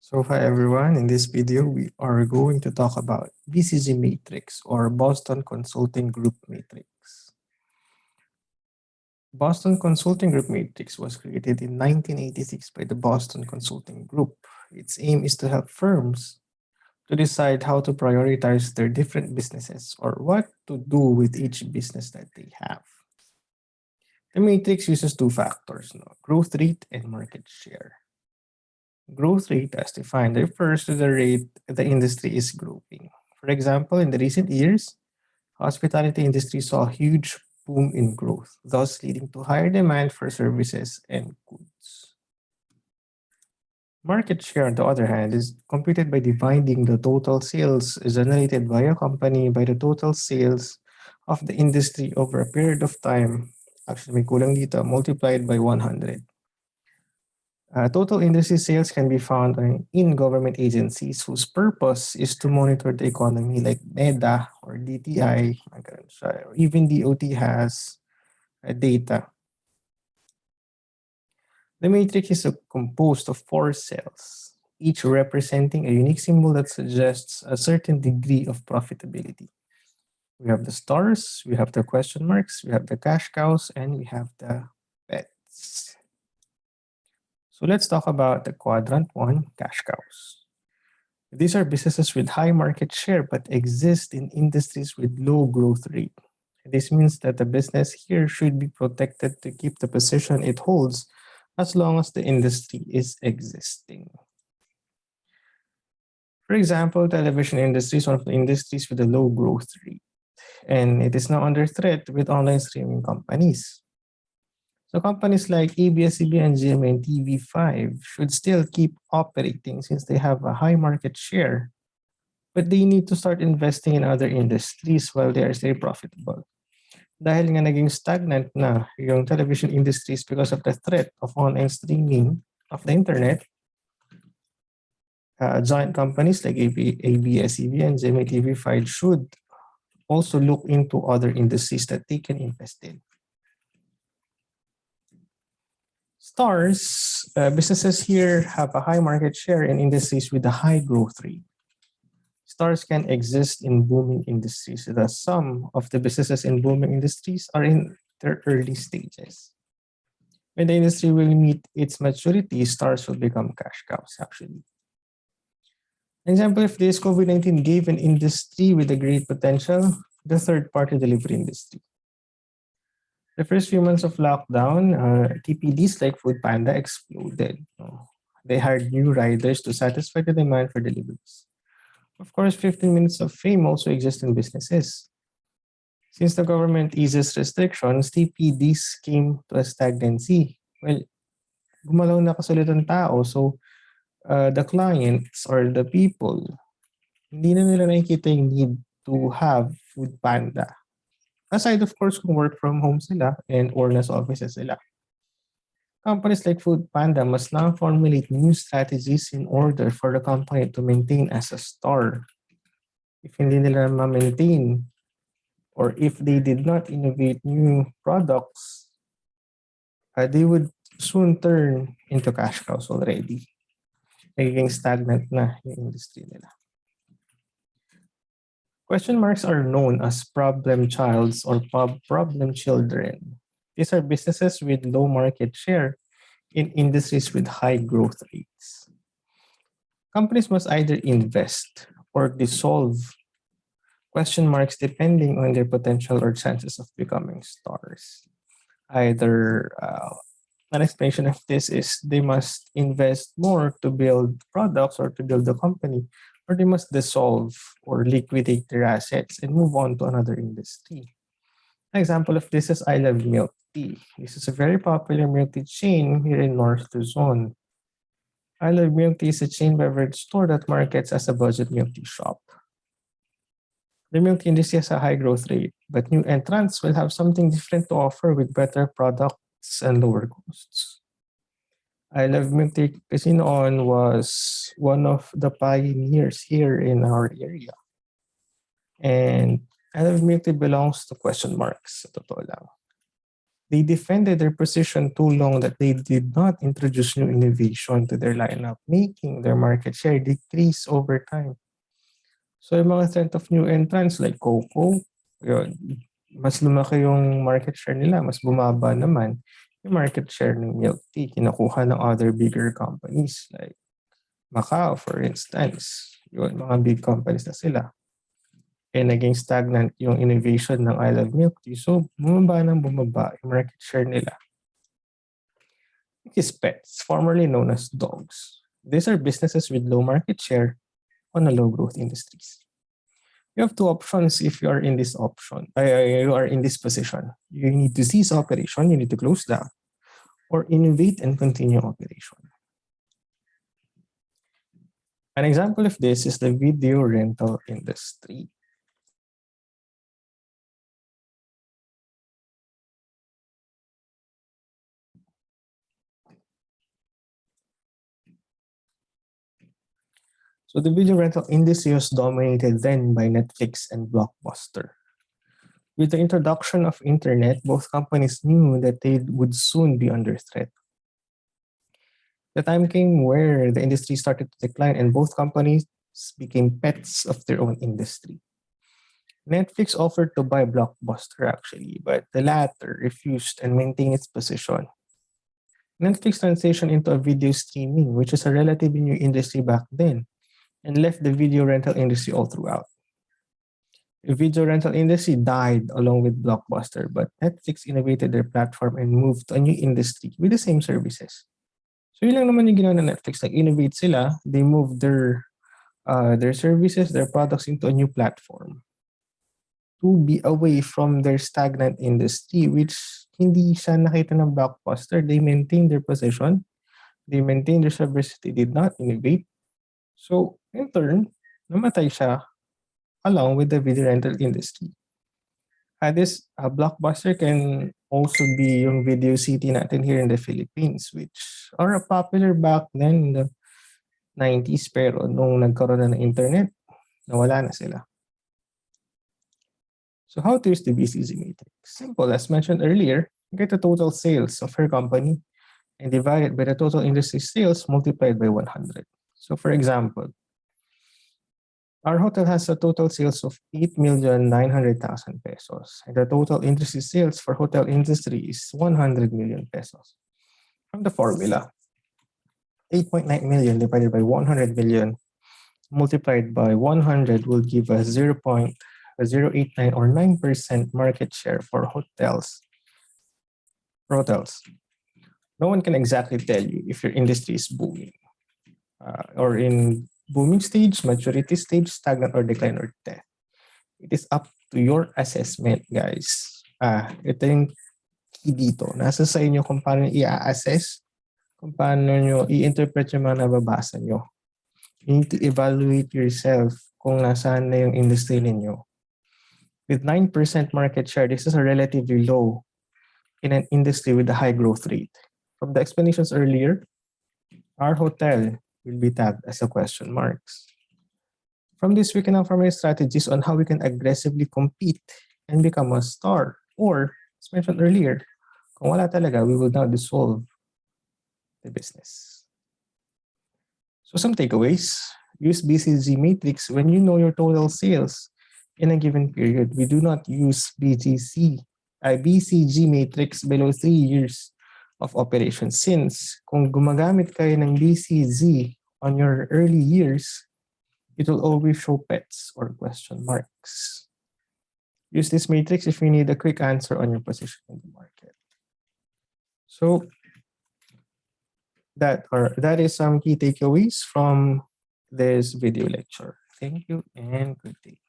So hi everyone, in this video we are going to talk about BCG Matrix or Boston Consulting Group Matrix. Boston Consulting Group Matrix was created in 1986 by the Boston Consulting Group. Its aim is to help firms to decide how to prioritize their different businesses or what to do with each business that they have. The matrix uses two factors, growth rate and market share. Growth rate, as defined, refers to the rate the industry is growing. For example, in the recent years, hospitality industry saw a huge boom in growth, thus leading to higher demand for services and goods. Market share, on the other hand, is computed by dividing the total sales generated by a company by the total sales of the industry over a period of time. Actually, may kulang dito, multiplied by 100. Total industry sales can be found in government agencies whose purpose is to monitor the economy, like NEDA or DTI, or even DOT has data. The matrix is composed of 4 cells, each representing a unique symbol that suggests a certain degree of profitability. We have the stars, we have the question marks, we have the cash cows, and we have the bets. So let's talk about the quadrant 1, cash cows. These are businesses with high market share but exist in industries with low growth rate. This means that the business here should be protected to keep the position it holds as long as the industry is existing. For example, television industry is one of the industries with a low growth rate, and it is now under threat with online streaming companies. So companies like ABS-CBN, GMA, and TV5 should still keep operating since they have a high market share, but they need to start investing in other industries while they are still profitable. Dahil nga naging stagnant na yung television industries because of the threat of online streaming of the internet, giant companies like ABS-CBN, GMA, TV5 should also look into other industries that they can invest in. Stars, businesses here have a high market share in industries with a high growth rate. Stars can exist in booming industries. Thus, some of the businesses in booming industries are in their early stages. When the industry will meet its maturity, stars will become cash cows, actually. An example of this, COVID-19 gave an industry with a great potential, the third-party delivery industry. The first few months of lockdown, TPDs like Foodpanda exploded. They hired new riders to satisfy the demand for deliveries. Of course, 15 minutes of fame also exist in businesses. Since the government eases restrictions, TPDs came to a stagnancy. Well, gumalaw na kasulit ang tao, so the clients or the people, hindi na nila nakikita yung need to have Foodpanda. Aside, of course, kung work from home sila and or nasa offices sila. Companies like Foodpanda must now formulate new strategies in order for the company to maintain as a star. If hindi nila ma-maintain or if they did not innovate new products, they would soon turn into cash cows already. Nagiging stagnant na yung industry nila. Question marks are known as problem childs or problem children. These are businesses with low market share in industries with high growth rates. Companies must either invest or dissolve question marks depending on their potential or chances of becoming stars. Either an explanation of this is they must invest more to build products or to build a company, or they must dissolve or liquidate their assets and move on to another industry. An example of this is I Love Milk Tea. This is a very popular milk tea chain here in North Luzon. I Love Milk Tea is a chain beverage store that markets as a budget milk tea shop. The milk industry has a high growth rate, but new entrants will have something different to offer with better products and lower costs. I Love Milk Tea kasi noon was one of the pioneers here in our area. And I Love Milk Tea belongs to question marks, sa totoo lang. They defended their position too long that they did not introduce new innovation to their lineup, making their market share decrease over time. So yung mga threat of new entrants like Coco, yun, mas lumaki yung market share nila, mas bumaba naman yung market share ng milk tea kinukuha ng other bigger companies like Macau, for instance. Yun, mga big companies na sila. Naging stagnant yung innovation ng I Love Milk Tea. So, bumaba ng bumaba yung market share nila. His pets, formerly known as dogs. These are businesses with low market share on a low growth industries. You have two options if you are in this option. You are in this position. You need to cease operation, you need to close down, or innovate and continue operation. An example of this is the video rental industry. So the video rental industry was dominated then by Netflix and Blockbuster. With the introduction of internet, both companies knew that they would soon be under threat. The time came where the industry started to decline and both companies became pets of their own industry. Netflix offered to buy Blockbuster actually, but the latter refused and maintained its position. Netflix transitioned into a video streaming, which is a relatively new industry back then, and left the video rental industry all throughout. The video rental industry died along with Blockbuster, but Netflix innovated their platform and moved to a new industry with the same services. So yun lang naman yung ginawa ng Netflix. Nag-innovate sila, they moved their services, their products into a new platform to be away from their stagnant industry, which hindi siya nakita ng Blockbuster. They maintained their position, they maintained their services, they did not innovate. So, in turn, namatay siya along with the video rental industry. This Blockbuster can also be yung Video City natin here in the Philippines, which are popular back then in the 90s, pero nung nagkaroon na ng internet, nawala na sila. So how to use the BCG Matrix? Simple, as mentioned earlier, get the total sales of her company and divide it by the total industry sales multiplied by 100. So for example, our hotel has a total sales of 8,900,000 pesos, and the total industry sales for hotel industry is 100 million pesos. From the formula, 8.9 million divided by 100 million multiplied by 100 will give us 0.089 or 9% market share for hotels. No one can exactly tell you if your industry is booming or in booming stage, maturity stage, stagnant, or decline, or death. It is up to your assessment, guys. Ito yung key dito. Nasa sa inyo kung paano i-assess, kung paano nyo i-interpret yung mga nababasa nyo. You need to evaluate yourself kung nasaan na yung industry ninyo. With 9% market share, this is a relatively low in an industry with a high growth rate. From the explanations earlier, our hotel will be tagged as a question marks. From this, we can now formulate strategies on how we can aggressively compete and become a star. Or, as mentioned earlier, kung wala talaga, we will now dissolve the business. So some takeaways. Use BCG Matrix when you know your total sales in a given period. We do not use BCG Matrix below 3 years of operation, since kung gumagamit kayo ng BCG on your early years, it will always show pets or question marks. Use this matrix if you need a quick answer on your position in the market. So that is some key takeaways from this video lecture. Thank you and good day.